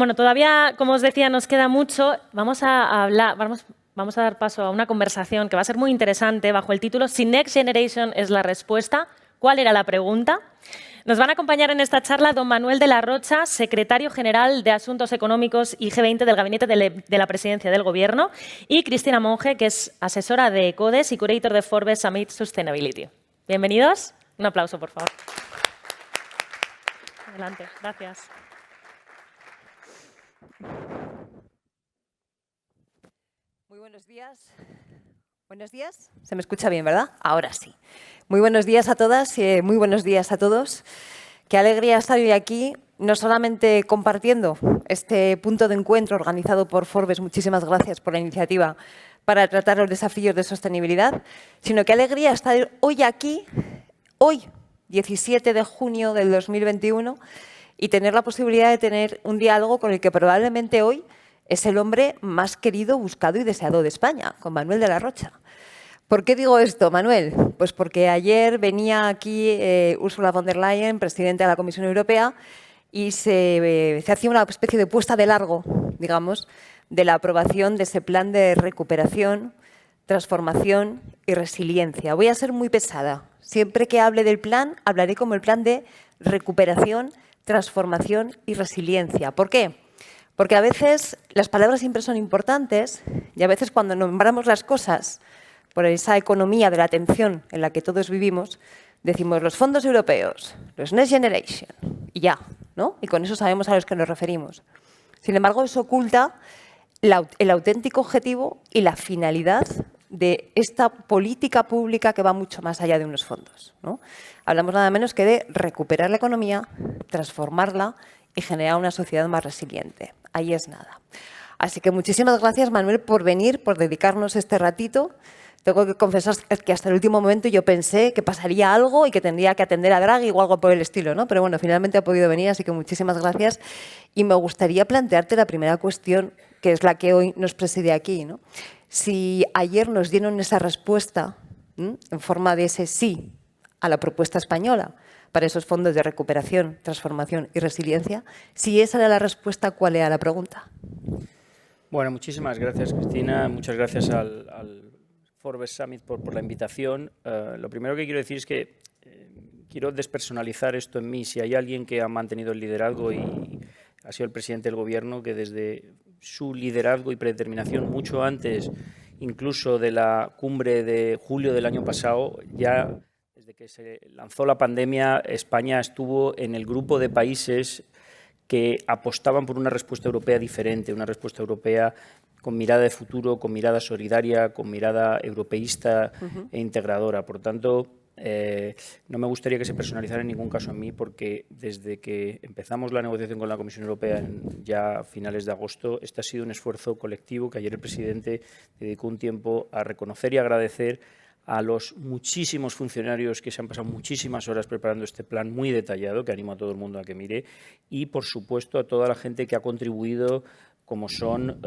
Bueno, todavía, como os decía, nos queda mucho. Vamos a dar paso a una conversación que va a ser muy interesante bajo el título "Si Next Generation es la respuesta, ¿cuál era la pregunta?". Nos van a acompañar en esta charla don Manuel de la Rocha, secretario general de Asuntos Económicos y G20 del Gabinete de la Presidencia del Gobierno, y Cristina Monge, que es asesora de CODES y curator de Forbes Summit Sustainability. Bienvenidos. Un aplauso, por favor. Adelante. Gracias. Muy buenos días. Buenos días. ¿Se me escucha bien, verdad? Ahora sí. Muy buenos días a todas y muy buenos días a todos. Qué alegría estar hoy aquí, no solamente compartiendo este punto de encuentro organizado por Forbes, muchísimas gracias por la iniciativa, para tratar los desafíos de sostenibilidad, sino qué alegría estar hoy aquí, hoy, 17 de junio del 2021, y tener la posibilidad de tener un diálogo con el que probablemente hoy es el hombre más querido, buscado y deseado de España, con Manuel de la Rocha. ¿Por qué digo esto, Manuel? Pues porque ayer venía aquí Ursula von der Leyen, presidenta de la Comisión Europea, y se hacía una especie de puesta de largo, digamos, de la aprobación de ese plan de recuperación, transformación y resiliencia. Voy a ser muy pesada. Siempre que hable del plan, hablaré como el plan de recuperación, transformación y resiliencia. ¿Por qué? Porque a veces las palabras siempre son importantes y a veces cuando nombramos las cosas por esa economía de la atención en la que todos vivimos, decimos los fondos europeos, los Next Generation y ya, ¿no? Y con eso sabemos a los que nos referimos. Sin embargo, eso oculta el auténtico objetivo y la finalidad de esta política pública que va mucho más allá de unos fondos, ¿no? Hablamos nada menos que de recuperar la economía, transformarla y generar una sociedad más resiliente. Ahí es nada. Así que muchísimas gracias, Manuel, por venir, por dedicarnos este ratito. Tengo que confesar que hasta el último momento yo pensé que pasaría algo y que tendría que atender a Draghi o algo por el estilo, ¿no? Pero bueno, finalmente ha podido venir, así que muchísimas gracias. Y me gustaría plantearte la primera cuestión, que es la que hoy nos preside aquí, ¿no? Si ayer nos dieron esa respuesta en forma de ese sí a la propuesta española para esos fondos de recuperación, transformación y resiliencia, si esa era la respuesta, ¿cuál era la pregunta? Bueno, muchísimas gracias, Cristina. Muchas gracias al Forbes Summit por la invitación. Lo primero que quiero decir es que quiero despersonalizar esto en mí. Si hay alguien que ha mantenido el liderazgo y ha sido el presidente del Gobierno, que desde su liderazgo y predeterminación, mucho antes incluso de la cumbre de julio del año pasado, ya desde que se lanzó la pandemia, España estuvo en el grupo de países que apostaban por una respuesta europea diferente, una respuesta europea con mirada de futuro, con mirada solidaria, con mirada europeísta e integradora. Por tanto, no me gustaría que se personalizara en ningún caso en mí, porque desde que empezamos la negociación con la Comisión Europea ya a finales de agosto, este ha sido un esfuerzo colectivo que ayer el presidente dedicó un tiempo a reconocer y agradecer a los muchísimos funcionarios que se han pasado muchísimas horas preparando este plan muy detallado, que animo a todo el mundo a que mire, y, por supuesto, a toda la gente que ha contribuido, como son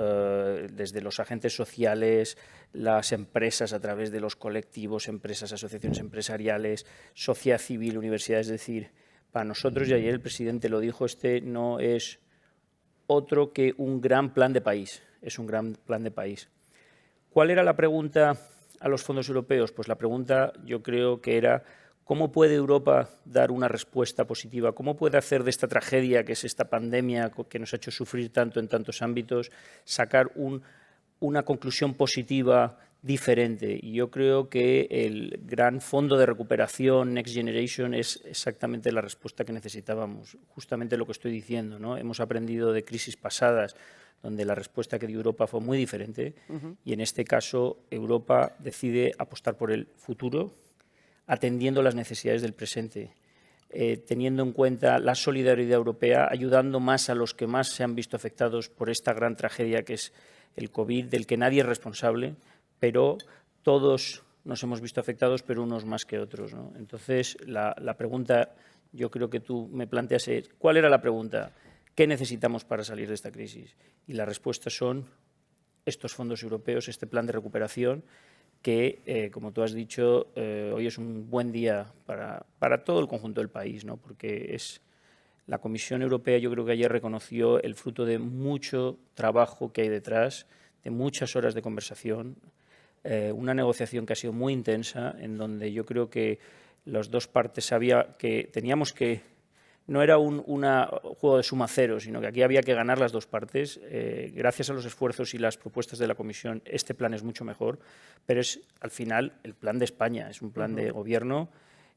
desde los agentes sociales, las empresas a través de los colectivos, empresas, asociaciones empresariales, sociedad civil, universidades. Es decir, para nosotros, y ayer el presidente lo dijo, este no es otro que un gran plan de país, es un gran plan de país. ¿Cuál era la pregunta a los fondos europeos? Pues la pregunta, yo creo que era ¿cómo puede Europa dar una respuesta positiva? ¿Cómo puede hacer de esta tragedia, que es esta pandemia que nos ha hecho sufrir tanto en tantos ámbitos, sacar una conclusión positiva diferente? Y yo creo que el gran fondo de recuperación Next Generation es exactamente la respuesta que necesitábamos, justamente lo que estoy diciendo, ¿no? Hemos aprendido de crisis pasadas, donde la respuesta que dio Europa fue muy diferente, y en este caso Europa decide apostar por el futuro, atendiendo las necesidades del presente, teniendo en cuenta la solidaridad europea, ayudando más a los que más se han visto afectados por esta gran tragedia que es el COVID, del que nadie es responsable, pero todos nos hemos visto afectados, pero unos más que otros, ¿no? Entonces, la pregunta, yo creo que tú me planteas es, ¿cuál era la pregunta? ¿Qué necesitamos para salir de esta crisis? Y la respuesta son estos fondos europeos, este plan de recuperación, que, como tú has dicho, hoy es un buen día para todo el conjunto del país, ¿no? Porque es La Comisión Europea yo creo que ayer reconoció el fruto de mucho trabajo que hay detrás, de muchas horas de conversación, una negociación que ha sido muy intensa, en donde yo creo que las dos partes sabían que teníamos que, no era un juego de suma cero, sino que aquí había que ganar las dos partes. Gracias a los esfuerzos y las propuestas de la Comisión, este plan es mucho mejor, pero es al final el plan de España, es un plan de gobierno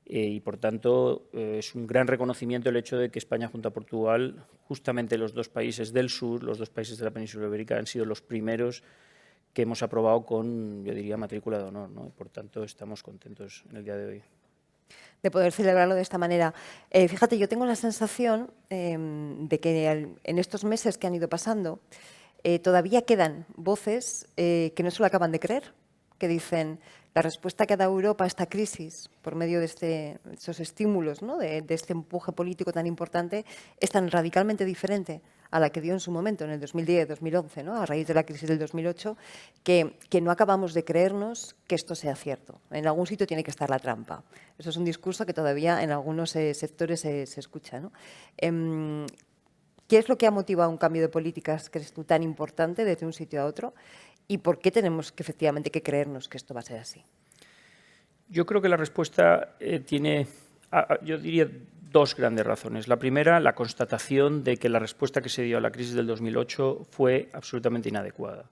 y por tanto es un gran reconocimiento el hecho de que España junto a Portugal, justamente los dos países del sur, los dos países de la península ibérica, han sido los primeros que hemos aprobado con, yo diría, matrícula de honor, ¿no? Por tanto, estamos contentos en el día de hoy. De poder celebrarlo de esta manera. Fíjate, yo tengo la sensación de que en estos meses que han ido pasando todavía quedan voces que no se lo acaban de creer, que dicen la respuesta que ha dado Europa a esta crisis por medio de esos estímulos, ¿no? de este empuje político tan importante es tan radicalmente diferente a la que dio en su momento, en el 2010-2011, ¿no? A raíz de la crisis del 2008, que no acabamos de creernos que esto sea cierto. En algún sitio tiene que estar la trampa. Eso es un discurso que todavía en algunos sectores se escucha, ¿no? ¿Qué es lo que ha motivado un cambio de políticas, crees tú, tan importante desde un sitio a otro? ¿Y por qué tenemos que efectivamente que creernos que esto va a ser así? Yo creo que la respuesta tiene, yo diría, dos grandes razones. La primera, la constatación de que la respuesta que se dio a la crisis del 2008 fue absolutamente inadecuada,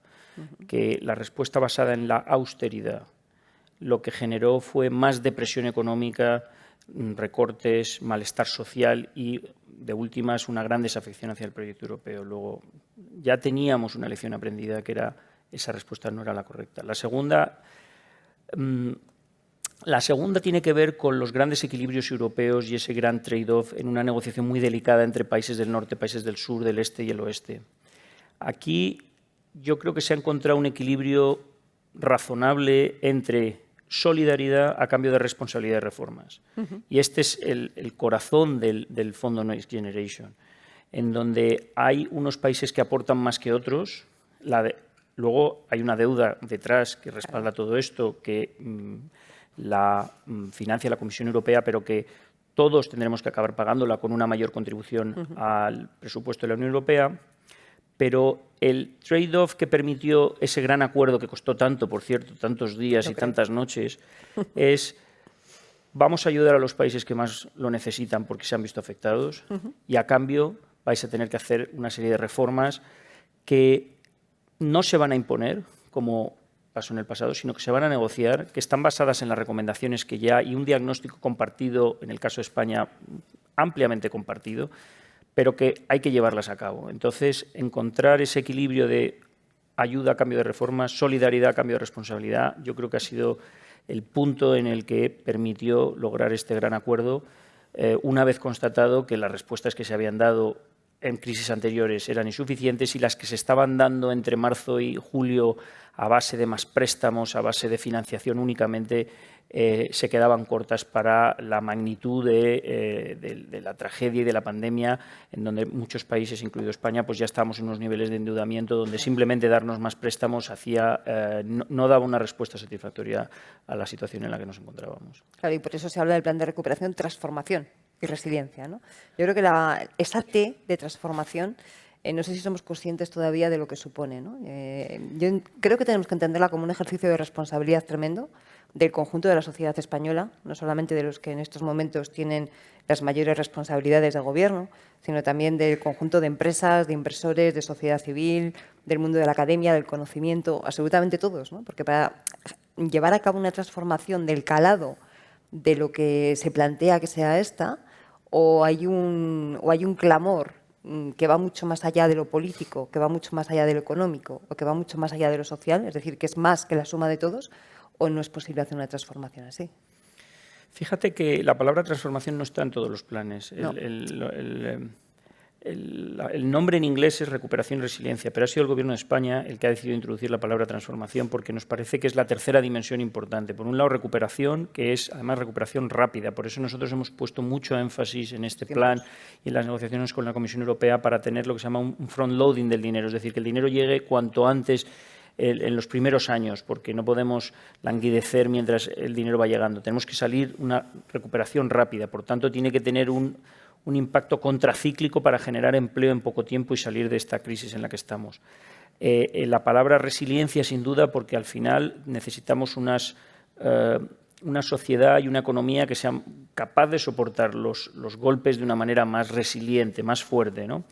que la respuesta basada en la austeridad lo que generó fue más depresión económica, recortes, malestar social y, de últimas, una gran desafección hacia el proyecto europeo. Luego, ya teníamos una lección aprendida que era esa respuesta no era la correcta. La segunda tiene que ver con los grandes equilibrios europeos y ese gran trade-off en una negociación muy delicada entre países del norte, países del sur, del este y el oeste. Aquí yo creo que se ha encontrado un equilibrio razonable entre solidaridad a cambio de responsabilidad y reformas. Y este es el corazón del Fondo Next Generation, en donde hay unos países que aportan más que otros. Luego hay una deuda detrás que respalda todo esto, que la financia la Comisión Europea, pero que todos tendremos que acabar pagándola con una mayor contribución al presupuesto de la Unión Europea. Pero el trade-off que permitió ese gran acuerdo que costó tanto, por cierto, tantos días y tantas noches, es vamos a ayudar a los países que más lo necesitan porque se han visto afectados y a cambio vais a tener que hacer una serie de reformas que no se van a imponer, como pasó en el pasado, sino que se van a negociar, que están basadas en las recomendaciones que ya y un diagnóstico compartido, en el caso de España, ampliamente compartido, pero que hay que llevarlas a cabo. Entonces, encontrar ese equilibrio de ayuda a cambio de reformas, solidaridad a cambio de responsabilidad, yo creo que ha sido el punto en el que permitió lograr este gran acuerdo, una vez constatado que las respuestas que se habían dado en crisis anteriores eran insuficientes y las que se estaban dando entre marzo y julio a base de más préstamos, a base de financiación únicamente, se quedaban cortas para la magnitud de la tragedia y de la pandemia, en donde muchos países, incluido España, pues ya estábamos en unos niveles de endeudamiento donde simplemente darnos más préstamos no daba una respuesta satisfactoria a la situación en la que nos encontrábamos. Claro, y por eso se habla del plan de recuperación, transformación y resiliencia, ¿no? Yo creo que esa T de transformación, no sé si somos conscientes todavía de lo que supone, ¿no? Yo creo que tenemos que entenderla como un ejercicio de responsabilidad tremendo del conjunto de la sociedad española, no solamente de los que en estos momentos tienen las mayores responsabilidades de gobierno, sino también del conjunto de empresas, de inversores, de sociedad civil, del mundo de la academia, del conocimiento, absolutamente todos, ¿no? Porque para llevar a cabo una transformación del calado de lo que se plantea que sea esta, o hay un clamor que va mucho más allá de lo político, que va mucho más allá de lo económico, o que va mucho más allá de lo social, es decir, que es más que la suma de todos, o no es posible hacer una transformación así. Fíjate que la palabra transformación no está en todos los planes. No. El nombre en inglés es recuperación y resiliencia, pero ha sido el Gobierno de España el que ha decidido introducir la palabra transformación porque nos parece que es la tercera dimensión importante. Por un lado, recuperación, que es además recuperación rápida. Por eso nosotros hemos puesto mucho énfasis en este plan y en las negociaciones con la Comisión Europea para tener lo que se llama un front-loading del dinero, es decir, que el dinero llegue cuanto antes en los primeros años, porque no podemos languidecer mientras el dinero va llegando. Tenemos que salir una recuperación rápida, por tanto, tiene que tener un impacto contracíclico para generar empleo en poco tiempo y salir de esta crisis en la que estamos. La palabra resiliencia, sin duda, porque al final necesitamos una sociedad y una economía que sean capaz de soportar los golpes de una manera más resiliente, más fuerte, ¿no?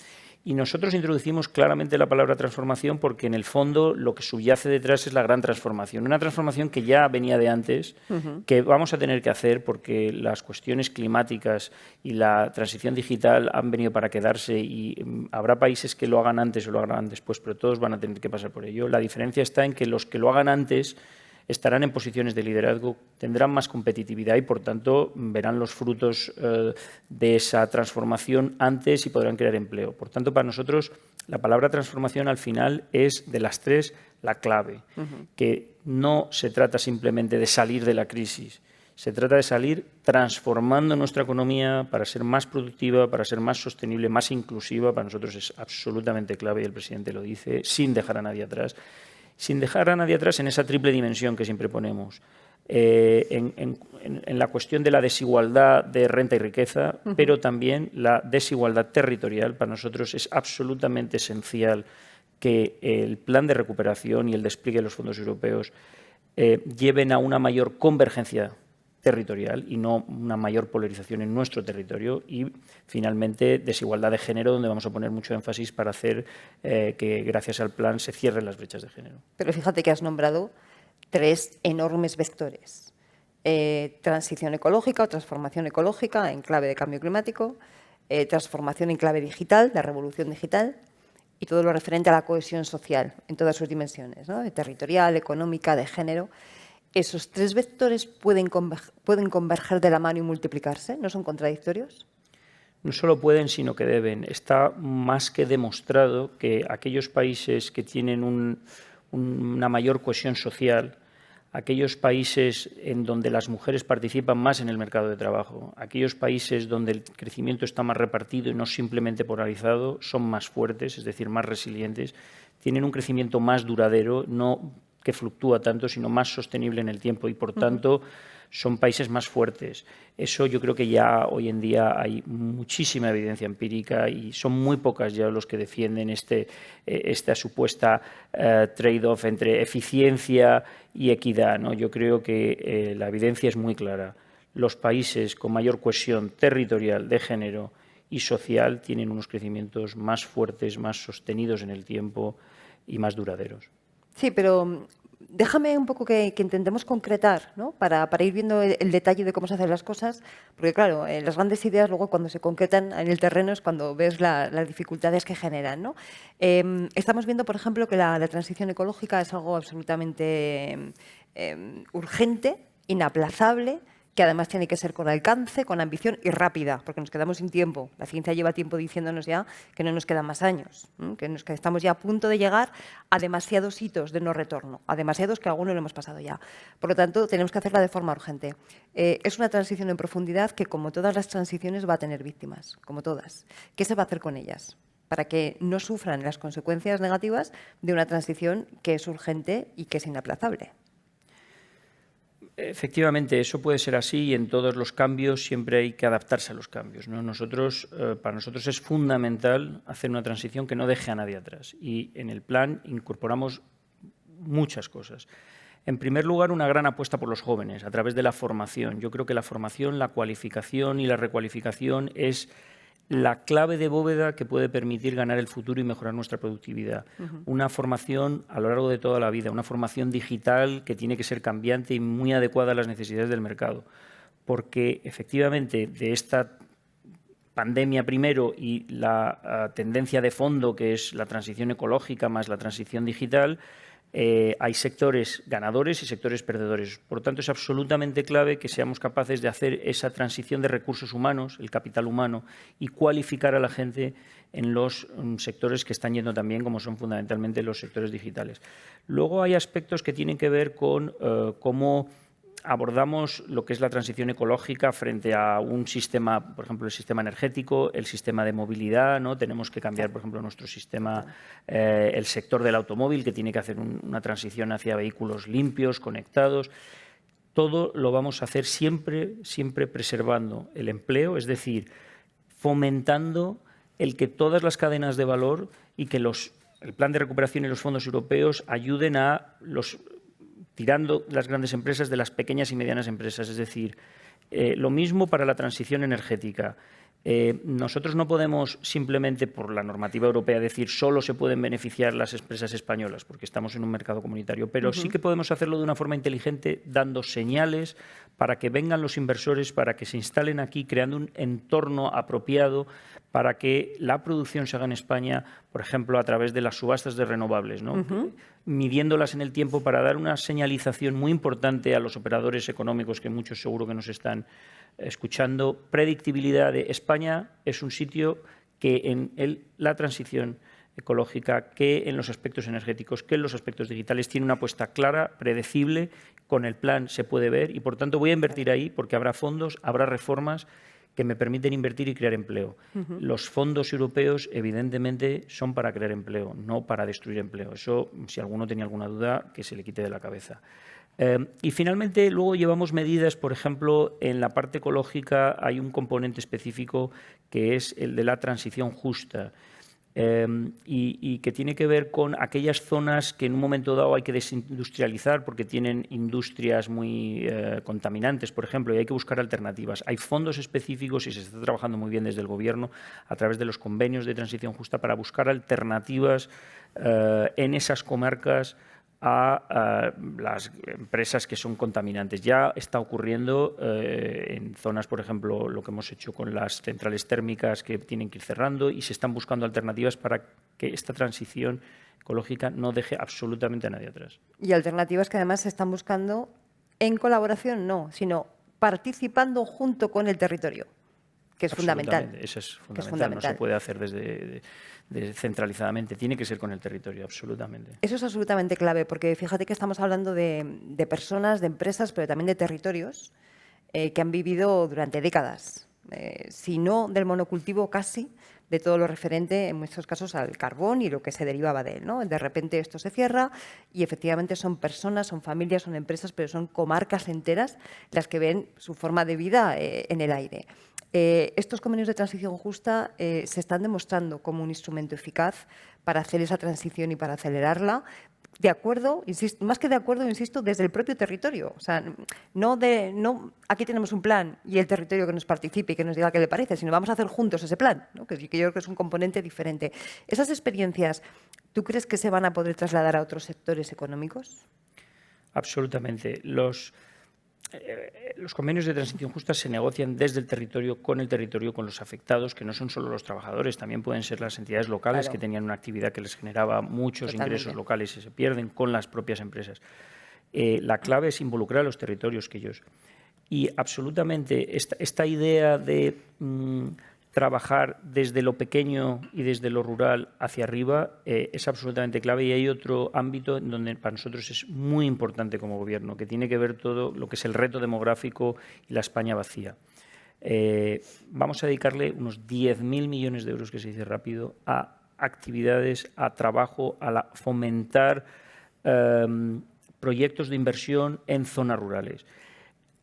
Y nosotros introducimos claramente la palabra transformación porque en el fondo lo que subyace detrás es la gran transformación. Una transformación que ya venía de antes, que vamos a tener que hacer porque las cuestiones climáticas y la transición digital han venido para quedarse y habrá países que lo hagan antes o lo hagan después, pero todos van a tener que pasar por ello. La diferencia está en que los que lo hagan antes estarán en posiciones de liderazgo, tendrán más competitividad y, por tanto, verán los frutos de esa transformación antes y podrán crear empleo. Por tanto, para nosotros, la palabra transformación al final es, de las tres, la clave, que no se trata simplemente de salir de la crisis, se trata de salir transformando nuestra economía para ser más productiva, para ser más sostenible, más inclusiva. Para nosotros es absolutamente clave, y el presidente lo dice, sin dejar a nadie atrás. Sin dejar a nadie atrás en esa triple dimensión que siempre ponemos, en la cuestión de la desigualdad de renta y riqueza, pero también la desigualdad territorial. Para nosotros es absolutamente esencial que el plan de recuperación y el despliegue de los fondos europeos lleven a una mayor convergencia territorial y no una mayor polarización en nuestro territorio, y finalmente desigualdad de género, donde vamos a poner mucho énfasis para hacer que gracias al plan se cierren las brechas de género. Pero fíjate que has nombrado tres enormes vectores: transición ecológica o transformación ecológica en clave de cambio climático, transformación en clave digital, de revolución digital, y todo lo referente a la cohesión social en todas sus dimensiones, ¿no? Territorial, económica, de género. ¿Esos tres vectores pueden converger de la mano y multiplicarse? ¿No son contradictorios? No solo pueden, sino que deben. Está más que demostrado que aquellos países que tienen una mayor cohesión social, aquellos países en donde las mujeres participan más en el mercado de trabajo, aquellos países donde el crecimiento está más repartido y no simplemente polarizado, son más fuertes, es decir, más resilientes, tienen un crecimiento más duradero, no que fluctúa tanto, sino más sostenible en el tiempo y, por tanto, son países más fuertes. Eso yo creo que ya hoy en día hay muchísima evidencia empírica y son muy pocas ya los que defienden esta supuesta trade-off entre eficiencia y equidad, ¿no? Yo creo que la evidencia es muy clara. Los países con mayor cohesión territorial, de género y social tienen unos crecimientos más fuertes, más sostenidos en el tiempo y más duraderos. Sí, pero déjame un poco que intentemos concretar, ¿no? Para ir viendo el detalle de cómo se hacen las cosas, porque claro, las grandes ideas luego cuando se concretan en el terreno es cuando ves las dificultades que generan, ¿no? Estamos viendo, por ejemplo, que la transición ecológica es algo absolutamente urgente, inaplazable, que además tiene que ser con alcance, con ambición y rápida, porque nos quedamos sin tiempo. La ciencia lleva tiempo diciéndonos ya que no nos quedan más años, que estamos ya a punto de llegar a demasiados hitos de no retorno, a demasiados que algunos lo hemos pasado ya. Por lo tanto, tenemos que hacerla de forma urgente. Es una transición en profundidad que, como todas las transiciones, va a tener víctimas, como todas. ¿Qué se va a hacer con ellas? Para que no sufran las consecuencias negativas de una transición que es urgente y que es inaplazable. Efectivamente, eso puede ser así y en todos los cambios siempre hay que adaptarse a los cambios, ¿no? Para nosotros es fundamental hacer una transición que no deje a nadie atrás y en el plan incorporamos muchas cosas. En primer lugar, una gran apuesta por los jóvenes a través de la formación. Yo creo que la formación, la cualificación y la recualificación es la clave de bóveda que puede permitir ganar el futuro y mejorar nuestra productividad. Una formación a lo largo de toda la vida, una formación digital que tiene que ser cambiante y muy adecuada a las necesidades del mercado. Porque efectivamente de esta pandemia primero y la tendencia de fondo que es la transición ecológica más la transición digital, hay sectores ganadores y sectores perdedores. Por lo tanto, es absolutamente clave que seamos capaces de hacer esa transición de recursos humanos, el capital humano, y cualificar a la gente en los sectores que están yendo también, como son fundamentalmente los sectores digitales. Luego hay aspectos que tienen que ver con cómo abordamos lo que es la transición ecológica frente a un sistema, por ejemplo, el sistema energético, el sistema de movilidad, ¿no? Tenemos que cambiar, por ejemplo, nuestro sistema, el sector del automóvil, que tiene que hacer una transición hacia vehículos limpios, conectados. Todo lo vamos a hacer siempre preservando el empleo, es decir, fomentando el que todas las cadenas de valor y que el plan de recuperación y los fondos europeos ayuden a tirando las grandes empresas de las pequeñas y medianas empresas. Es decir, lo mismo para la transición energética. Nosotros no podemos simplemente por la normativa europea decir solo se pueden beneficiar las empresas españolas porque estamos en un mercado comunitario, pero sí que podemos hacerlo de una forma inteligente dando señales para que vengan los inversores, para que se instalen aquí, creando un entorno apropiado para que la producción se haga en España, por ejemplo, a través de las subastas de renovables, ¿no? Midiéndolas en el tiempo para dar una señalización muy importante a los operadores económicos, que muchos seguro que nos están escuchando. Predictibilidad de España es un sitio que en la transición ecológica, que en los aspectos energéticos, que en los aspectos digitales tiene una apuesta clara, predecible, con el plan se puede ver y por tanto voy a invertir ahí porque habrá fondos, habrá reformas que me permiten invertir y crear empleo. Los fondos europeos, evidentemente, son para crear empleo, no para destruir empleo. Eso, si alguno tenía alguna duda, que se le quite de la cabeza. Y finalmente, luego llevamos medidas, por ejemplo, en la parte ecológica hay un componente específico que es el de la transición justa. Y que tiene que ver con aquellas zonas que en un momento dado hay que desindustrializar porque tienen industrias muy contaminantes, por ejemplo, y hay que buscar alternativas. Hay fondos específicos y se está trabajando muy bien desde el Gobierno a través de los convenios de transición justa para buscar alternativas en esas comarcas a las empresas que son contaminantes. Ya está ocurriendo en zonas, por ejemplo, lo que hemos hecho con las centrales térmicas que tienen que ir cerrando y se están buscando alternativas para que esta transición ecológica no deje absolutamente a nadie atrás. Y alternativas que además se están buscando en colaboración, no, sino participando junto con el territorio, que es fundamental. Eso es fundamental. No se puede hacer centralizadamente, tiene que ser con el territorio, absolutamente. Eso es absolutamente clave, porque fíjate que estamos hablando de personas, de empresas, pero también de territorios que han vivido durante décadas, si no del monocultivo casi, de todo lo referente, en muchos casos, al carbón y lo que se derivaba de él, ¿no? De repente esto se cierra y efectivamente son personas, son familias, son empresas, pero son comarcas enteras las que ven su forma de vida en el aire. Estos convenios de transición justa se están demostrando como un instrumento eficaz para hacer esa transición y para acelerarla, de acuerdo, insisto, más que de acuerdo, insisto, desde el propio territorio. O sea, no aquí tenemos un plan y el territorio que nos participe y que nos diga qué le parece, sino vamos a hacer juntos ese plan, ¿no? Que yo creo que es un componente diferente. Esas experiencias, ¿tú crees que se van a poder trasladar a otros sectores económicos? Absolutamente. Los convenios de transición justa se negocian desde el territorio, con los afectados, que no son solo los trabajadores, también pueden ser las entidades locales, claro, que tenían una actividad que les generaba muchos ingresos locales y se pierden con las propias empresas. La clave es involucrar a los territorios que ellos. Y absolutamente esta idea de trabajar desde lo pequeño y desde lo rural hacia arriba es absolutamente clave y hay otro ámbito en donde para nosotros es muy importante como Gobierno, que tiene que ver todo lo que es el reto demográfico y la España vacía. Vamos a dedicarle unos 10.000 millones de euros, que se dice rápido, a actividades, a trabajo, a fomentar proyectos de inversión en zonas rurales.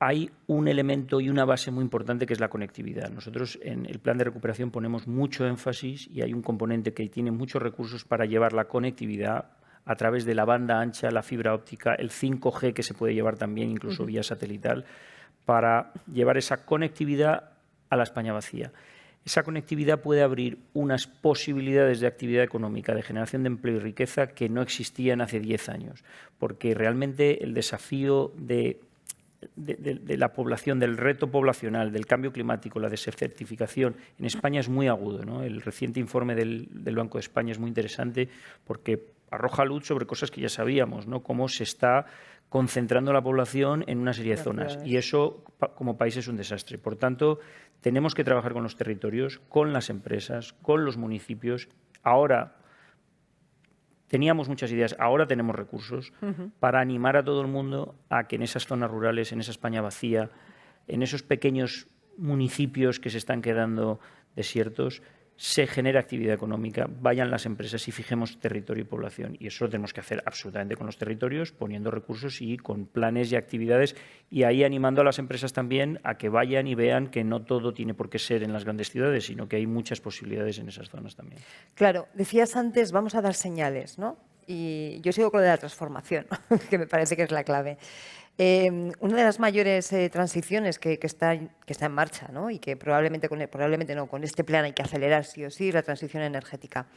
Hay un elemento y una base muy importante que es la conectividad. Nosotros en el plan de recuperación ponemos mucho énfasis y hay un componente que tiene muchos recursos para llevar la conectividad a través de la banda ancha, la fibra óptica, el 5G que se puede llevar también incluso vía satelital, para llevar esa conectividad a la España vacía. Esa conectividad puede abrir unas posibilidades de actividad económica, de generación de empleo y riqueza que no existían hace 10 años, porque realmente el desafío de la población, del reto poblacional, del cambio climático, la desertificación, en España es muy agudo, ¿no? El reciente informe del Banco de España es muy interesante porque arroja luz sobre cosas que ya sabíamos, ¿no? Cómo se está concentrando la población en una serie de zonas y eso como país es un desastre. Por tanto, tenemos que trabajar con los territorios, con las empresas, con los municipios. Ahora teníamos muchas ideas, ahora tenemos recursos para animar a todo el mundo a que en esas zonas rurales, en esa España vacía, en esos pequeños municipios que se están quedando desiertos, se genere actividad económica, vayan las empresas y fijemos territorio y población. Y eso lo tenemos que hacer absolutamente con los territorios, poniendo recursos y con planes y actividades, y ahí animando a las empresas también a que vayan y vean que no todo tiene por qué ser en las grandes ciudades, sino que hay muchas posibilidades en esas zonas también. Claro, decías antes, vamos a dar señales, ¿no? Y yo sigo con lo de la transformación, que me parece que es la clave. Una de las mayores transiciones que está en marcha, ¿no? Y que probablemente con este plan hay que acelerar sí o sí, la transición energética.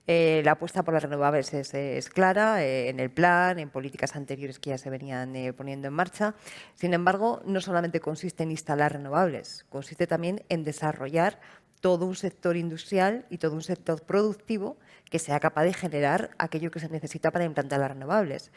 La apuesta por las renovables es clara en el plan, en políticas anteriores que ya se venían poniendo en marcha. Sin embargo, no solamente consiste en instalar renovables, consiste también en desarrollar todo un sector industrial y todo un sector productivo que sea capaz de generar aquello que se necesita para implantar las renovables.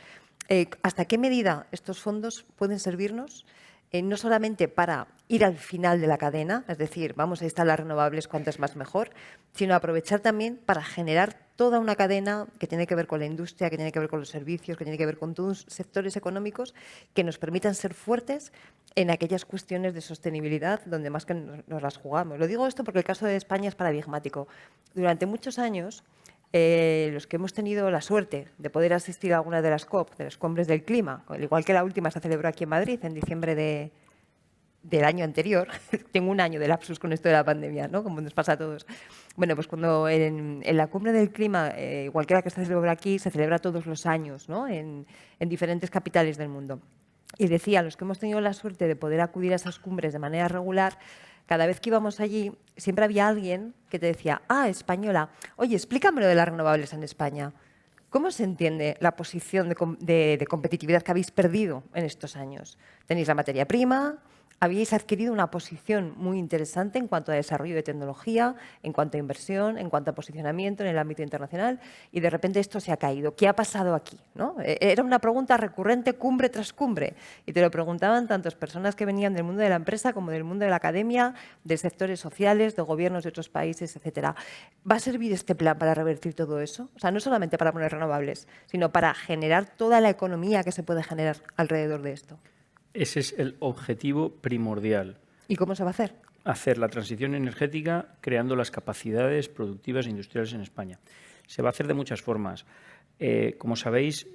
¿Hasta qué medida estos fondos pueden servirnos no solamente para ir al final de la cadena, es decir, vamos a instalar renovables cuantas más mejor, sino aprovechar también para generar toda una cadena que tiene que ver con la industria, que tiene que ver con los servicios, que tiene que ver con todos los sectores económicos que nos permitan ser fuertes en aquellas cuestiones de sostenibilidad donde más que nos las jugamos? Lo digo esto porque el caso de España es paradigmático. Durante muchos años, los que hemos tenido la suerte de poder asistir a alguna de las COP, de las cumbres del clima, al igual que la última se celebró aquí en Madrid en diciembre del año anterior. Tengo un año de lapsus con esto de la pandemia, ¿no? Como nos pasa a todos. Bueno, pues cuando en la cumbre del clima, igual que la que se celebra aquí, se celebra todos los años, ¿no? En diferentes capitales del mundo. Y decía, los que hemos tenido la suerte de poder acudir a esas cumbres de manera regular, cada vez que íbamos allí, siempre había alguien que te decía, española, oye, explícame lo de las renovables en España. ¿Cómo se entiende la posición de competitividad que habéis perdido en estos años? ¿Tenéis la materia prima? Habéis adquirido una posición muy interesante en cuanto a desarrollo de tecnología, en cuanto a inversión, en cuanto a posicionamiento en el ámbito internacional, y de repente esto se ha caído. ¿Qué ha pasado aquí? ¿No? Era una pregunta recurrente cumbre tras cumbre, y te lo preguntaban tantas personas que venían del mundo de la empresa como del mundo de la academia, de sectores sociales, de gobiernos de otros países, etcétera. ¿Va a servir este plan para revertir todo eso? O sea, no solamente para poner renovables, sino para generar toda la economía que se puede generar alrededor de esto. Ese es el objetivo primordial. ¿Y cómo se va a hacer? Hacer la transición energética creando las capacidades productivas e industriales en España. Se va a hacer de muchas formas. Como sabéis,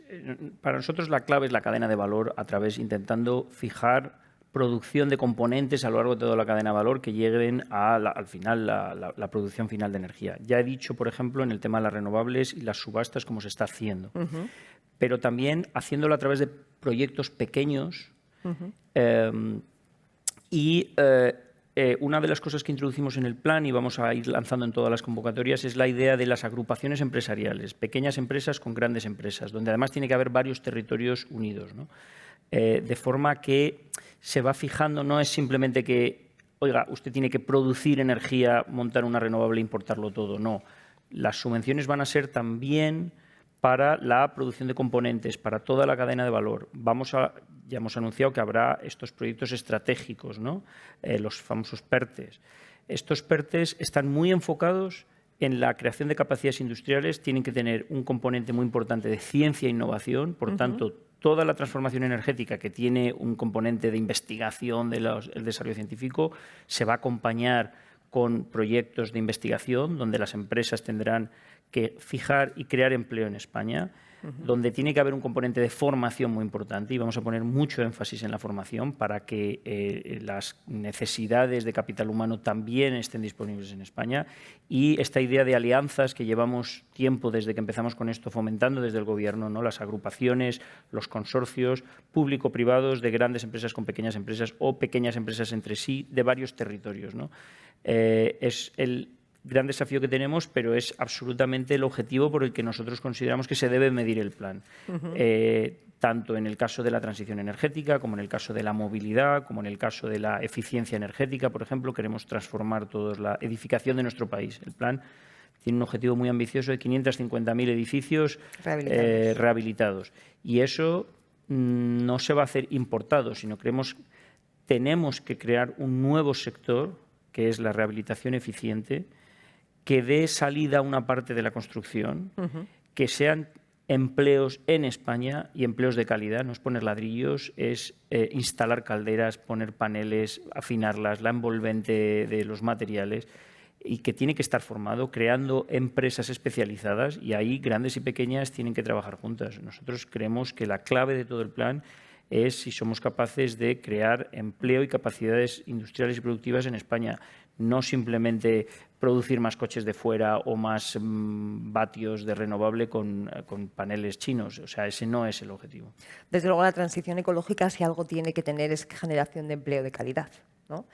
para nosotros la clave es la cadena de valor intentando fijar producción de componentes a lo largo de toda la cadena de valor que lleguen al final la producción final de energía. Ya he dicho, por ejemplo, en el tema de las renovables y las subastas, cómo se está haciendo. Pero también haciéndolo a través de proyectos pequeños. Una de las cosas que introducimos en el plan y vamos a ir lanzando en todas las convocatorias es la idea de las agrupaciones empresariales, pequeñas empresas con grandes empresas, donde además tiene que haber varios territorios unidos, ¿no? De forma que se va fijando, no es simplemente que, oiga, usted tiene que producir energía, montar una renovable e importarlo todo, no. Las subvenciones van a ser también para la producción de componentes, para toda la cadena de valor. Ya hemos anunciado que habrá estos proyectos estratégicos, ¿no? Los famosos PERTES. Estos PERTES están muy enfocados en la creación de capacidades industriales, tienen que tener un componente muy importante de ciencia e innovación, por tanto, toda la transformación energética que tiene un componente de investigación del desarrollo científico se va a acompañar con proyectos de investigación donde las empresas tendrán que fijar y crear empleo en España, donde tiene que haber un componente de formación muy importante y vamos a poner mucho énfasis en la formación para que las necesidades de capital humano también estén disponibles en España, y esta idea de alianzas que llevamos tiempo desde que empezamos con esto fomentando desde el Gobierno, ¿no? Las agrupaciones, los consorcios público-privados de grandes empresas con pequeñas empresas o pequeñas empresas entre sí de varios territorios, ¿no? Es el gran desafío que tenemos, pero es absolutamente el objetivo por el que nosotros consideramos que se debe medir el plan. Tanto en el caso de la transición energética, como en el caso de la movilidad, como en el caso de la eficiencia energética, por ejemplo, queremos transformar toda la edificación de nuestro país. El plan tiene un objetivo muy ambicioso de 550.000 edificios rehabilitados. Y eso no se va a hacer importado, sino tenemos que crear un nuevo sector, que es la rehabilitación eficiente, que dé salida a una parte de la construcción, que sean empleos en España y empleos de calidad. No es poner ladrillos, es instalar calderas, poner paneles, afinarlas, la envolvente de los materiales. y que tiene que estar formado, creando empresas especializadas, y ahí grandes y pequeñas tienen que trabajar juntas. Nosotros creemos que la clave de todo el plan es si somos capaces de crear empleo y capacidades industriales y productivas en España, no simplemente producir más coches de fuera o más vatios de renovable con paneles chinos. O sea, ese no es el objetivo. Desde luego, la transición ecológica, si algo tiene que tener, es generación de empleo de calidad, ¿no?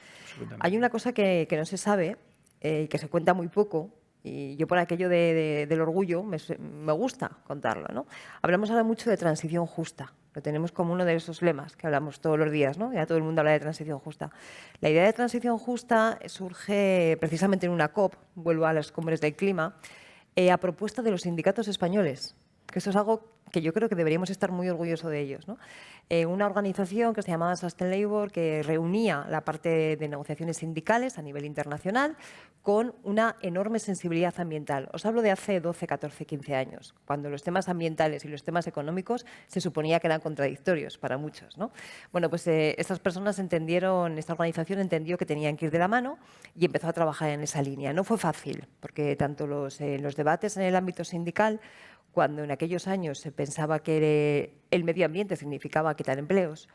Hay una cosa que no se sabe y que se cuenta muy poco, y yo por aquello del orgullo me gusta contarlo, ¿no? Hablamos ahora mucho de transición justa. Lo tenemos como uno de esos lemas que hablamos todos los días, ¿no? Ya todo el mundo habla de transición justa. La idea de transición justa surge precisamente en una COP, vuelvo a las cumbres del clima, a propuesta de los sindicatos españoles, que eso es algo que yo creo que deberíamos estar muy orgullosos de ellos, ¿no? Una organización que se llamaba Sustain Labour, que reunía la parte de negociaciones sindicales a nivel internacional con una enorme sensibilidad ambiental. Os hablo de hace 12, 14, 15 años, cuando los temas ambientales y los temas económicos se suponía que eran contradictorios para muchos, ¿no? Bueno, pues estas personas esta organización entendió que tenían que ir de la mano y empezó a trabajar en esa línea. No fue fácil, porque tanto los debates en el ámbito sindical, cuando en aquellos años se pensaba que el medio ambiente significaba quitar empleos,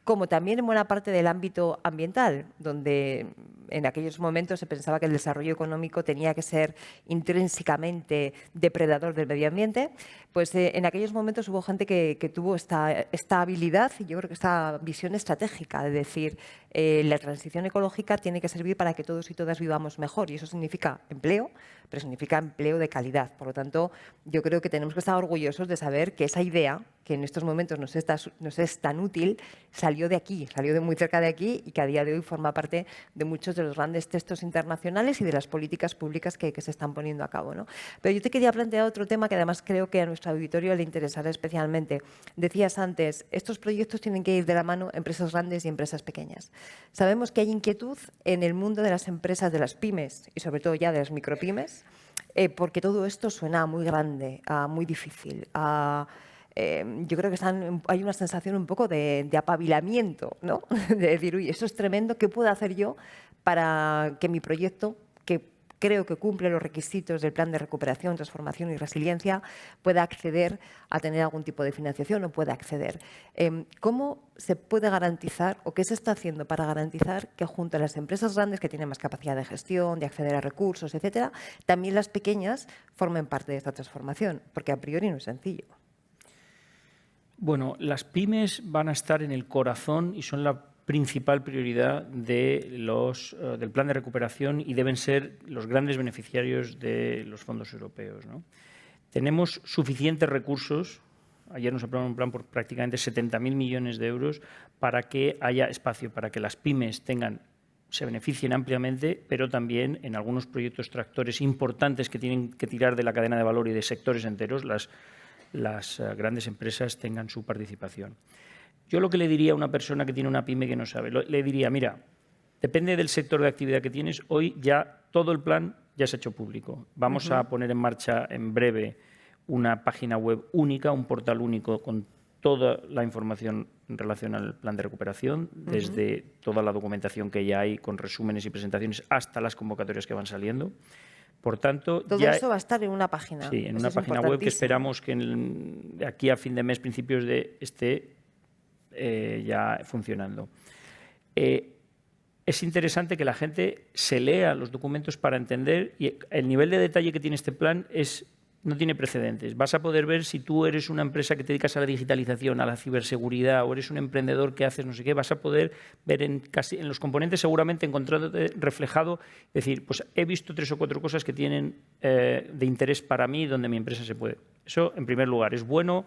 como también en buena parte del ámbito ambiental, donde en aquellos momentos se pensaba que el desarrollo económico tenía que ser intrínsecamente depredador del medio ambiente, pues en aquellos momentos hubo gente que tuvo esta habilidad y yo creo que esta visión estratégica de decir la transición ecológica tiene que servir para que todos y todas vivamos mejor, y eso significa empleo, pero significa empleo de calidad. Por lo tanto, yo creo que tenemos que estar orgullosos de saber que esa idea, que en estos momentos nos es tan útil, salió de aquí, salió de muy cerca de aquí, y que a día de hoy forma parte de muchos de los grandes textos internacionales y de las políticas públicas que se están poniendo a cabo, ¿no? Pero yo te quería plantear otro tema que además creo que a nuestro auditorio le interesará especialmente. Decías antes, estos proyectos tienen que ir de la mano empresas grandes y empresas pequeñas. Sabemos que hay inquietud en el mundo de las empresas, de las pymes y sobre todo ya de las micropymes, porque todo esto suena muy grande, muy difícil. Yo creo que hay una sensación un poco de apabilamiento, ¿no? De decir, uy, eso es tremendo, ¿qué puedo hacer yo para que mi proyecto, que creo que cumple los requisitos del Plan de Recuperación, Transformación y Resiliencia, pueda acceder a tener algún tipo de financiación o pueda acceder? ¿Cómo se puede garantizar o qué se está haciendo para garantizar que junto a las empresas grandes que tienen más capacidad de gestión, de acceder a recursos, etcétera, también las pequeñas formen parte de esta transformación? Porque a priori no es sencillo. Bueno, las pymes van a estar en el corazón y son la principal prioridad del plan de recuperación y deben ser los grandes beneficiarios de los fondos europeos, ¿no? Tenemos suficientes recursos. Ayer nos aprobaron un plan por prácticamente 70.000 millones de euros para que haya espacio, para que las pymes se beneficien ampliamente, pero también en algunos proyectos tractores importantes que tienen que tirar de la cadena de valor y de sectores enteros, las grandes empresas tengan su participación. Yo lo que le diría a una persona que tiene una pyme que no sabe, le diría, mira, depende del sector de actividad que tienes, hoy ya todo el plan ya se ha hecho público. Vamos a poner en marcha en breve una página web única, un portal único con toda la información en relación al plan de recuperación, desde toda la documentación que ya hay con resúmenes y presentaciones hasta las convocatorias que van saliendo. Por tanto, todo eso va a estar en una página. Sí, en una página web que esperamos que de aquí a fin de mes, principios de esté ya funcionando. Es interesante que la gente se lea los documentos para entender, y el nivel de detalle que tiene este plan no tiene precedentes. Vas a poder ver si tú eres una empresa que te dedicas a la digitalización, a la ciberseguridad, o eres un emprendedor que haces no sé qué, vas a poder ver en los componentes seguramente encontrándote reflejado, es decir, pues he visto 3 o 4 cosas que tienen de interés para mí donde mi empresa se puede. Eso, en primer lugar, es bueno.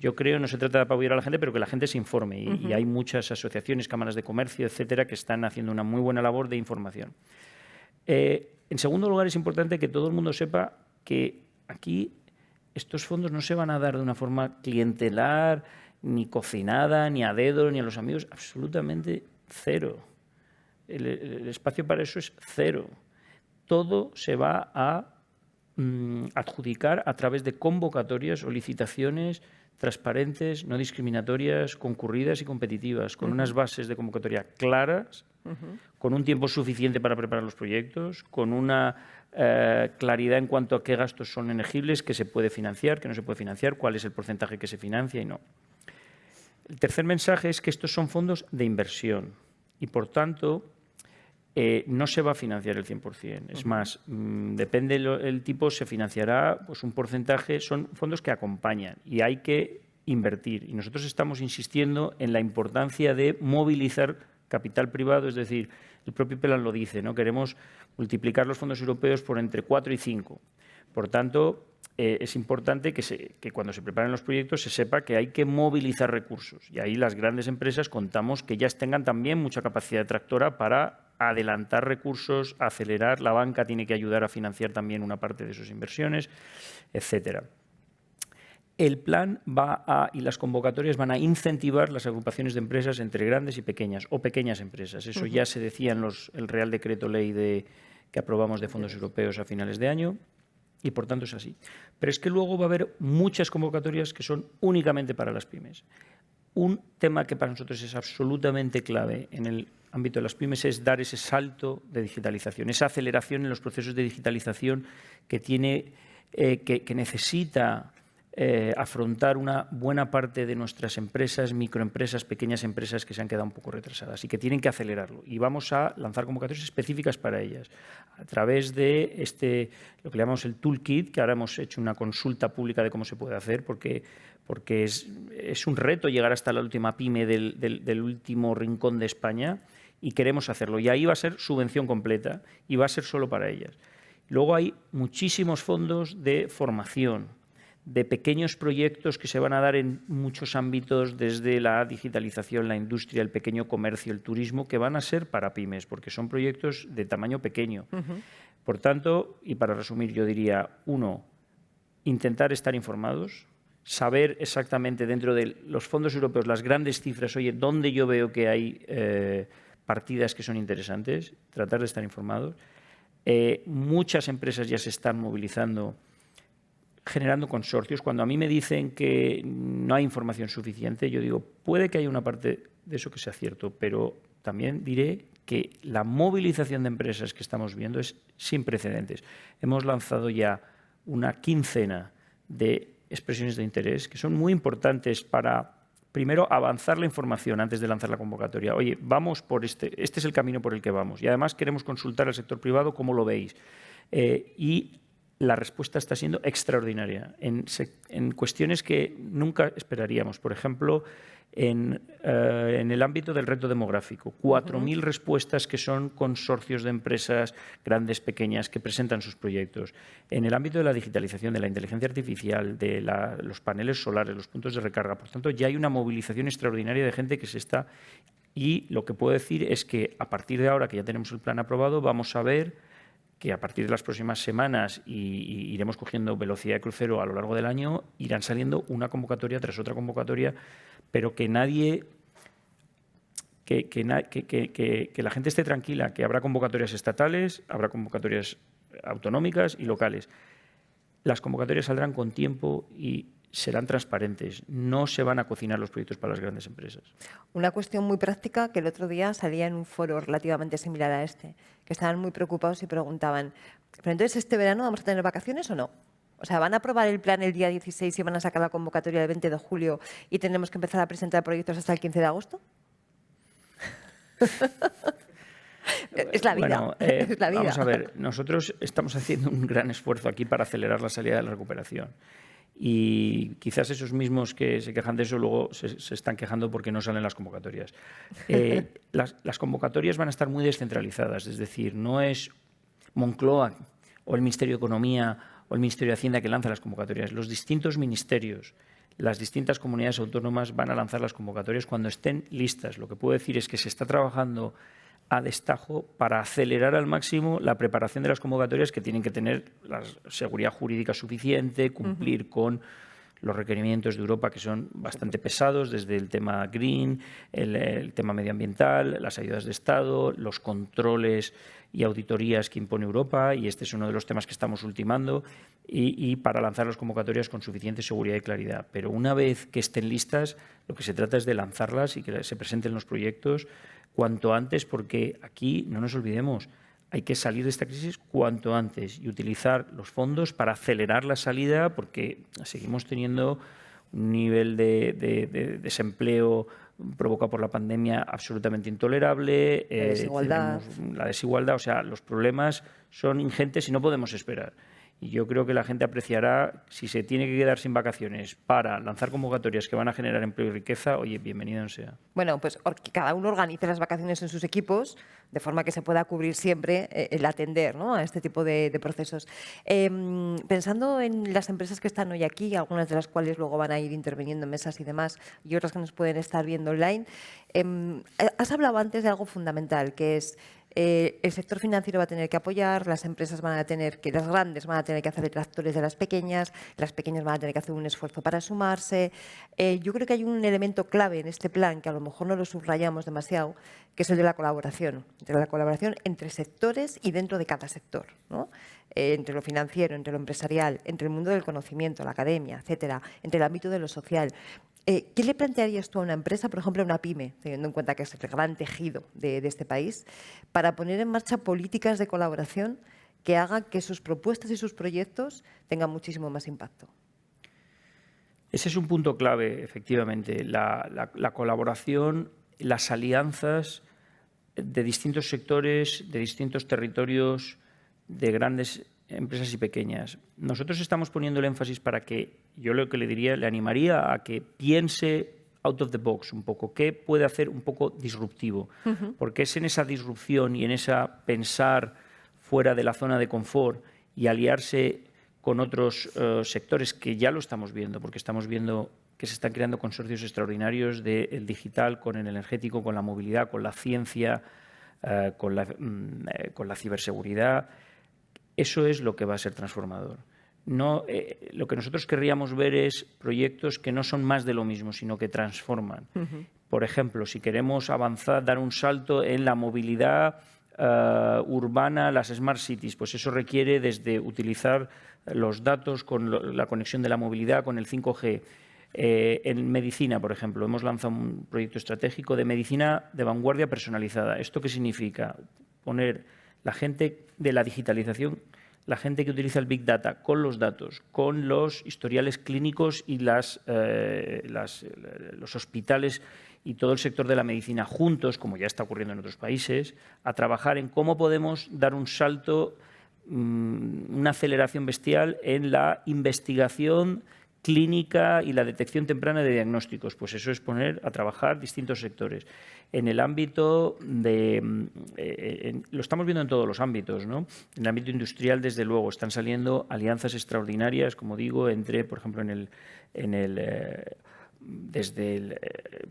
Yo creo, no se trata de apabullar a la gente, pero que la gente se informe. Y hay muchas asociaciones, cámaras de comercio, etcétera, que están haciendo una muy buena labor de información. En segundo lugar, es importante que todo el mundo sepa que aquí estos fondos no se van a dar de una forma clientelar, ni cocinada, ni a dedo, ni a los amigos. Absolutamente cero. El espacio para eso es cero. Todo se va a adjudicar a través de convocatorias o licitaciones transparentes, no discriminatorias, concurridas y competitivas, con unas bases de convocatoria claras, con un tiempo suficiente para preparar los proyectos, con una claridad en cuanto a qué gastos son elegibles, qué se puede financiar, qué no se puede financiar, cuál es el porcentaje que se financia y no. El tercer mensaje es que estos son fondos de inversión y, por tanto, no se va a financiar el 100%. Es más, depende del tipo, se financiará pues, un porcentaje. Son fondos que acompañan y hay que invertir. Y nosotros estamos insistiendo en la importancia de movilizar capital privado, es decir, el propio plan lo dice, ¿no? Queremos multiplicar los fondos europeos por entre 4 y 5. Por tanto, es importante que cuando se preparen los proyectos se sepa que hay que movilizar recursos. Y ahí las grandes empresas contamos que ellas tengan también mucha capacidad tractora para adelantar recursos, acelerar. La banca tiene que ayudar a financiar también una parte de sus inversiones, etcétera. El plan y las convocatorias van a incentivar las agrupaciones de empresas entre grandes y pequeñas, o pequeñas empresas. Eso ya se decía en el Real Decreto Ley que aprobamos de fondos europeos a finales de año. Y, por tanto, es así. Pero es que luego va a haber muchas convocatorias que son únicamente para las pymes. Un tema que para nosotros es absolutamente clave en el ámbito de las pymes es dar ese salto de digitalización, esa aceleración en los procesos de digitalización que necesita afrontar una buena parte de nuestras empresas, microempresas, pequeñas empresas que se han quedado un poco retrasadas y que tienen que acelerarlo. Y vamos a lanzar convocatorias específicas para ellas a través de lo que llamamos el toolkit, que ahora hemos hecho una consulta pública de cómo se puede hacer, porque es un reto llegar hasta la última pyme del último rincón de España y queremos hacerlo. Y ahí va a ser subvención completa y va a ser solo para ellas. Luego hay muchísimos fondos de formación, de pequeños proyectos que se van a dar en muchos ámbitos, desde la digitalización, la industria, el pequeño comercio, el turismo, que van a ser para pymes, porque son proyectos de tamaño pequeño. Por tanto, y para resumir, yo diría, 1, intentar estar informados, saber exactamente dentro de los fondos europeos las grandes cifras, oye, dónde yo veo que hay partidas que son interesantes, tratar de estar informados. Muchas empresas ya se están movilizando, generando consorcios. Cuando a mí me dicen que no hay información suficiente, yo digo, puede que haya una parte de eso que sea cierto, pero también diré que la movilización de empresas que estamos viendo es sin precedentes. Hemos lanzado ya una quincena de expresiones de interés que son muy importantes para, primero, avanzar la información antes de lanzar la convocatoria. Oye, vamos por este es el camino por el que vamos. Y además queremos consultar al sector privado cómo lo veis. Y la respuesta está siendo extraordinaria en cuestiones que nunca esperaríamos. Por ejemplo, en el ámbito del reto demográfico, 4.000 respuestas que son consorcios de empresas grandes, pequeñas, que presentan sus proyectos. En el ámbito de la digitalización, de la inteligencia artificial, de los paneles solares, los puntos de recarga. Por tanto, ya hay una movilización extraordinaria de gente que se está... Y lo que puedo decir es que a partir de ahora, que ya tenemos el plan aprobado, vamos a ver que a partir de las próximas semanas y iremos cogiendo velocidad de crucero a lo largo del año, irán saliendo una convocatoria tras otra convocatoria, pero que nadie, que la gente esté tranquila, que habrá convocatorias estatales, habrá convocatorias autonómicas y locales. Las convocatorias saldrán con tiempo y serán transparentes, no se van a cocinar los proyectos para las grandes empresas. Una cuestión muy práctica que el otro día salía en un foro relativamente similar a este, que estaban muy preocupados y preguntaban, ¿pero entonces este verano vamos a tener vacaciones o no? O sea, ¿van a aprobar el plan el día 16 y van a sacar la convocatoria el 20 de julio y tenemos que empezar a presentar proyectos hasta el 15 de agosto? Es la vida. Bueno, es la vida. Vamos a ver, nosotros estamos haciendo un gran esfuerzo aquí para acelerar la salida de la recuperación. Y quizás esos mismos que se quejan de eso luego se están quejando porque no salen las convocatorias. Las convocatorias van a estar muy descentralizadas, es decir, no es Moncloa o el Ministerio de Economía o el Ministerio de Hacienda que lanza las convocatorias. Los distintos ministerios, las distintas comunidades autónomas van a lanzar las convocatorias cuando estén listas. Lo que puedo decir es que se está trabajando a destajo para acelerar al máximo la preparación de las convocatorias, que tienen que tener la seguridad jurídica suficiente, cumplir con los requerimientos de Europa, que son bastante pesados, desde el tema green, el tema medioambiental, las ayudas de Estado, los controles y auditorías que impone Europa, y este es uno de los temas que estamos ultimando, y para lanzar las convocatorias con suficiente seguridad y claridad. Pero una vez que estén listas, lo que se trata es de lanzarlas y que se presenten los proyectos cuanto antes, porque aquí, no nos olvidemos, hay que salir de esta crisis cuanto antes y utilizar los fondos para acelerar la salida, porque seguimos teniendo un nivel de desempleo provocado por la pandemia absolutamente intolerable. La desigualdad, o sea, los problemas son ingentes y no podemos esperar. Y yo creo que la gente apreciará, si se tiene que quedar sin vacaciones para lanzar convocatorias que van a generar empleo y riqueza, oye, bienvenido sea. Bueno, pues que cada uno organice las vacaciones en sus equipos de forma que se pueda cubrir siempre el atender, ¿no?, a este tipo de procesos. Pensando en las empresas que están hoy aquí, algunas de las cuales luego van a ir interviniendo en mesas y demás, y otras que nos pueden estar viendo online, has hablado antes de algo fundamental, que es el sector financiero va a tener que apoyar, las empresas van a tener que, las grandes van a tener que hacer detractores de las pequeñas van a tener que hacer un esfuerzo para sumarse. Yo creo que hay un elemento clave en este plan que a lo mejor no lo subrayamos demasiado, que es el de la colaboración entre sectores y dentro de cada sector, ¿no? Entre lo financiero, entre lo empresarial, entre el mundo del conocimiento, la academia, etcétera, entre el ámbito de lo social. ¿Qué le plantearías tú a una empresa, por ejemplo a una pyme, teniendo en cuenta que es el gran tejido de este país, para poner en marcha políticas de colaboración que hagan que sus propuestas y sus proyectos tengan muchísimo más impacto? Ese es un punto clave, efectivamente, la colaboración, las alianzas de distintos sectores, de distintos territorios, de grandes empresas y pequeñas. Nosotros estamos poniendo el énfasis para que, yo lo que le diría, le animaría a que piense out of the box un poco, qué puede hacer un poco disruptivo, porque es en esa disrupción y en esa pensar fuera de la zona de confort y aliarse con otros sectores que ya lo estamos viendo, porque estamos viendo que se están creando consorcios extraordinarios del digital con el energético, con la movilidad, con la ciencia, con la ciberseguridad. Eso es lo que va a ser transformador. No, lo que nosotros querríamos ver es proyectos que no son más de lo mismo, sino que transforman. Por ejemplo, si queremos avanzar, dar un salto en la movilidad urbana, las smart cities, pues eso requiere desde utilizar los datos con la conexión de la movilidad, con el 5G. En medicina, por ejemplo, hemos lanzado un proyecto estratégico de medicina de vanguardia personalizada. ¿Esto qué significa? Poner la gente de la digitalización, la gente que utiliza el Big Data con los datos, con los historiales clínicos y los hospitales y todo el sector de la medicina juntos, como ya está ocurriendo en otros países, a trabajar en cómo podemos dar un salto, una aceleración bestial en la investigación clínica y la detección temprana de diagnósticos. Pues eso es poner a trabajar distintos sectores. En el ámbito lo estamos viendo en todos los ámbitos, ¿no? En el ámbito industrial, desde luego, están saliendo alianzas extraordinarias, como digo, entre, por ejemplo,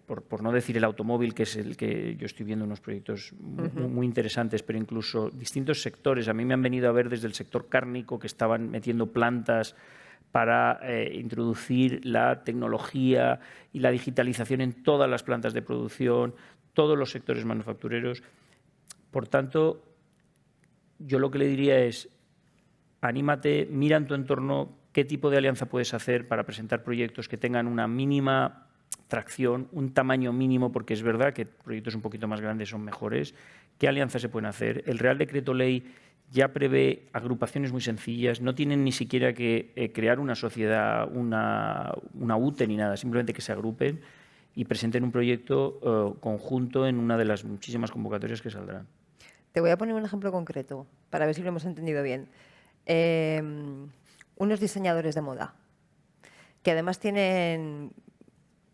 por no decir el automóvil, que es el que yo estoy viendo unos proyectos muy interesantes, pero incluso distintos sectores. A mí me han venido a ver desde el sector cárnico, que estaban metiendo plantas para introducir la tecnología y la digitalización en todas las plantas de producción, todos los sectores manufactureros. Por tanto, yo lo que le diría es, anímate, mira en tu entorno qué tipo de alianza puedes hacer para presentar proyectos que tengan una mínima tracción, un tamaño mínimo, porque es verdad que proyectos un poquito más grandes son mejores. ¿Qué alianzas se pueden hacer? El Real Decreto Ley ya prevé agrupaciones muy sencillas, no tienen ni siquiera que crear una sociedad, una UTE ni nada, simplemente que se agrupen y presenten un proyecto conjunto en una de las muchísimas convocatorias que saldrán. Te voy a poner un ejemplo concreto para ver si lo hemos entendido bien. Unos diseñadores de moda que además tienen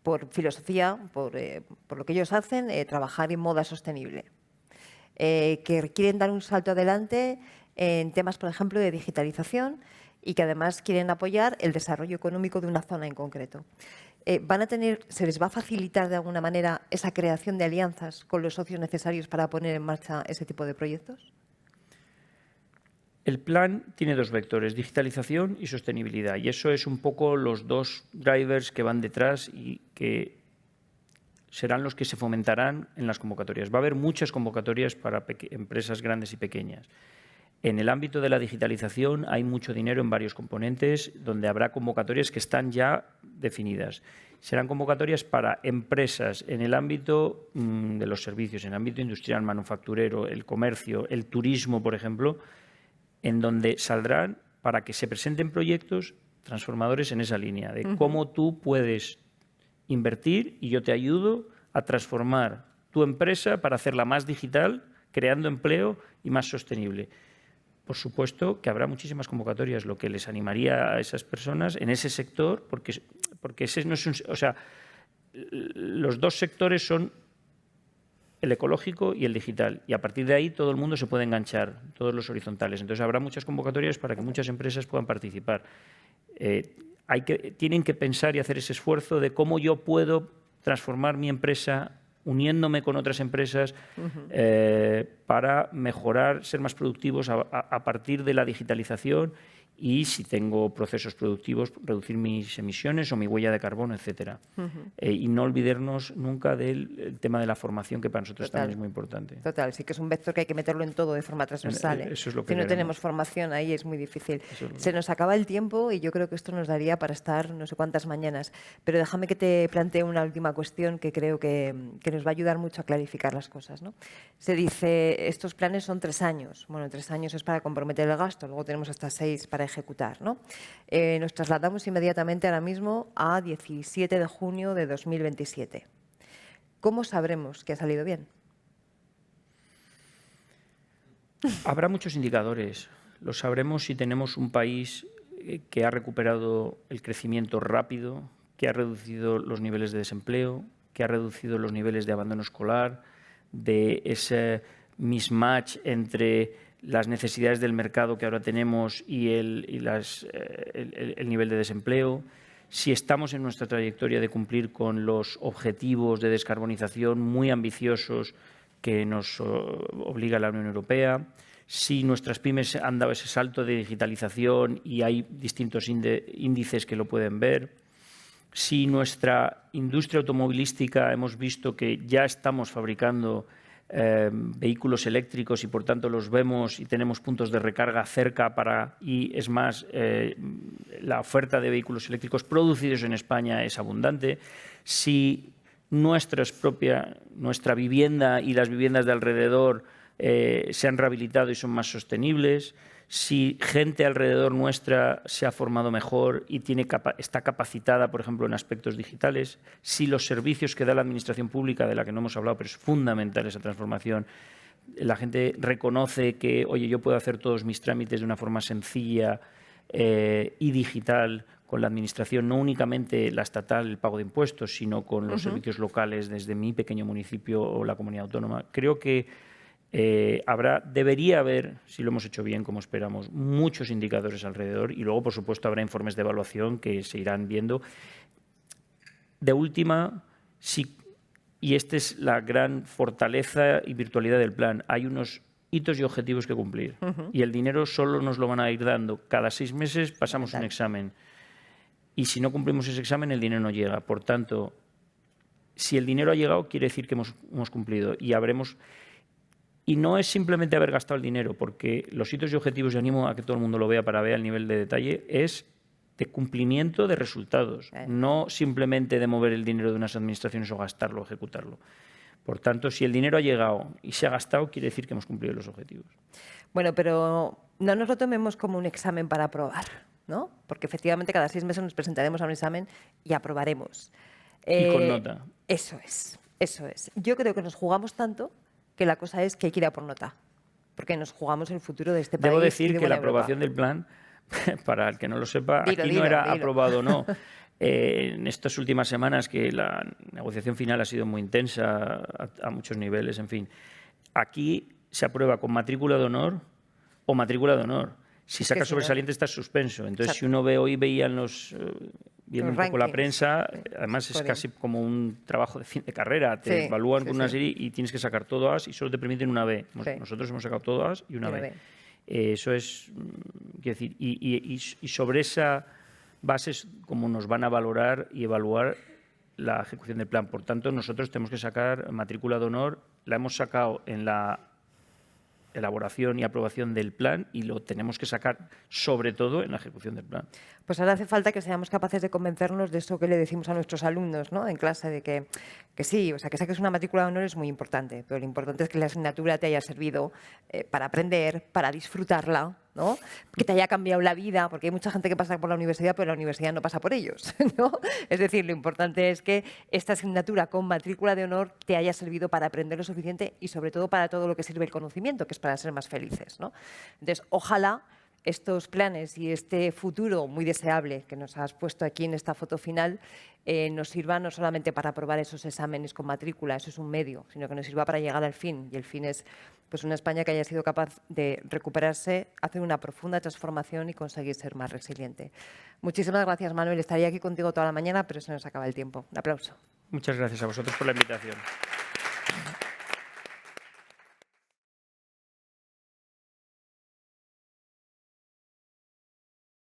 por filosofía, por lo que ellos hacen, trabajar en moda sostenible. Que quieren dar un salto adelante en temas, por ejemplo, de digitalización y que además quieren apoyar el desarrollo económico de una zona en concreto. ¿Se les va a facilitar de alguna manera esa creación de alianzas con los socios necesarios para poner en marcha ese tipo de proyectos? El plan tiene dos vectores, digitalización y sostenibilidad, y eso es un poco los dos drivers que van detrás y que serán los que se fomentarán en las convocatorias. Va a haber muchas convocatorias para empresas grandes y pequeñas. En el ámbito de la digitalización hay mucho dinero en varios componentes, donde habrá convocatorias que están ya definidas. Serán convocatorias para empresas en el ámbito de los servicios, en el ámbito industrial, manufacturero, el comercio, el turismo, por ejemplo, en donde saldrán para que se presenten proyectos transformadores en esa línea, de cómo tú puedes invertir y yo te ayudo a transformar tu empresa para hacerla más digital, creando empleo y más sostenible. Por supuesto que habrá muchísimas convocatorias, lo que les animaría a esas personas en ese sector, porque ese no es un, o sea, los dos sectores son el ecológico y el digital, y a partir de ahí todo el mundo se puede enganchar, todos los horizontales. Entonces habrá muchas convocatorias para que muchas empresas puedan participar. Tienen que pensar y hacer ese esfuerzo de cómo yo puedo transformar mi empresa uniéndome con otras empresas para mejorar, ser más productivos a partir de la digitalización y, si tengo procesos productivos, reducir mis emisiones o mi huella de carbono, etcétera. Y no olvidarnos nunca del tema de la formación, que para nosotros también es muy importante. Total, sí que es un vector que hay que meterlo en todo de forma transversal. Eso es lo que si no queremos. tenemos formación ahí es muy difícil. Se nos acaba el tiempo y yo creo que esto nos daría para estar no sé cuántas mañanas. Pero déjame que te plantee una última cuestión que creo que nos va a ayudar mucho a clarificar las cosas, ¿no? Se dice, estos planes son 3 años. Bueno, 3 años es para comprometer el gasto, luego tenemos hasta 6 para ejecutar, ¿no? Nos trasladamos inmediatamente ahora mismo a 17 de junio de 2027. ¿Cómo sabremos que ha salido bien? Habrá muchos indicadores. Lo sabremos si tenemos un país que ha recuperado el crecimiento rápido, que ha reducido los niveles de desempleo, que ha reducido los niveles de abandono escolar, de ese mismatch entre las necesidades del mercado que ahora tenemos y el nivel de desempleo, si estamos en nuestra trayectoria de cumplir con los objetivos de descarbonización muy ambiciosos que nos obliga la Unión Europea, si nuestras pymes han dado ese salto de digitalización y hay distintos índices que lo pueden ver, si nuestra industria automovilística hemos visto que ya estamos fabricando vehículos eléctricos y por tanto los vemos y tenemos puntos de recarga cerca y es más, la oferta de vehículos eléctricos producidos en España es abundante. Si nuestra vivienda y las viviendas de alrededor se han rehabilitado y son más sostenibles, si gente alrededor nuestra se ha formado mejor y está capacitada, por ejemplo, en aspectos digitales, si los servicios que da la administración pública, de la que no hemos hablado, pero es fundamental esa transformación, la gente reconoce que, oye, yo puedo hacer todos mis trámites de una forma sencilla y digital con la administración, no únicamente la estatal, el pago de impuestos, sino con los servicios locales desde mi pequeño municipio o la comunidad autónoma. Creo que debería haber, si lo hemos hecho bien como esperamos, muchos indicadores alrededor y luego, por supuesto, habrá informes de evaluación que se irán viendo. De última, y esta es la gran fortaleza y virtualidad del plan, hay unos hitos y objetivos que cumplir y el dinero solo nos lo van a ir dando. Cada 6 meses pasamos un examen y si no cumplimos ese examen el dinero no llega. Por tanto, si el dinero ha llegado quiere decir que hemos cumplido y habremos... Y no es simplemente haber gastado el dinero, porque los hitos y objetivos, y animo a que todo el mundo lo vea para ver el nivel de detalle, es de cumplimiento de resultados, no simplemente de mover el dinero de unas administraciones o gastarlo o ejecutarlo. Por tanto, si el dinero ha llegado y se ha gastado, quiere decir que hemos cumplido los objetivos. Bueno, pero no nos lo tomemos como un examen para aprobar, ¿no? Porque efectivamente cada 6 meses nos presentaremos a un examen y aprobaremos. Y con nota. Eso es. Yo creo que nos jugamos tanto que la cosa es que hay que ir a por nota, porque nos jugamos el futuro de este país. Debo decir que la aprobación Europa. del plan, para el que no lo sepa, aquí no era aprobado o no. En estas últimas semanas que la negociación final ha sido muy intensa a muchos niveles, en fin, aquí se aprueba con matrícula de honor o matrícula de honor. Si saca sobresaliente estás suspenso. Entonces, si uno ve, hoy veían viendo un poco la prensa, además es casi como un trabajo de fin de carrera. Te evalúan con una serie y tienes que sacar todo As y solo te permiten una B. Nosotros hemos sacado todo As y una B. Eso es, quiero decir, y sobre esa base es como nos van a valorar y evaluar la ejecución del plan. Por tanto, nosotros tenemos que sacar matrícula de honor, la hemos sacado en la elaboración y aprobación del plan y lo tenemos que sacar sobre todo en la ejecución del plan. Pues ahora hace falta que seamos capaces de convencernos de eso que le decimos a nuestros alumnos, ¿no?, en clase, de que sí, o sea, que saques una matrícula de honor es muy importante, pero lo importante es que la asignatura te haya servido para aprender, para disfrutarla, ¿no?, que te haya cambiado la vida, porque hay mucha gente que pasa por la universidad, pero la universidad no pasa por ellos, ¿no? Es decir, lo importante es que esta asignatura con matrícula de honor te haya servido para aprender lo suficiente y sobre todo para todo lo que sirve el conocimiento, que es para ser más felices, ¿no? Entonces, ojalá estos planes y este futuro muy deseable que nos has puesto aquí en esta foto final nos sirva no solamente para aprobar esos exámenes con matrícula, eso es un medio, sino que nos sirva para llegar al fin. Y el fin es pues, una España que haya sido capaz de recuperarse, hacer una profunda transformación y conseguir ser más resiliente. Muchísimas gracias, Manuel. Estaría aquí contigo toda la mañana, pero se nos acaba el tiempo. Un aplauso. Muchas gracias a vosotros por la invitación.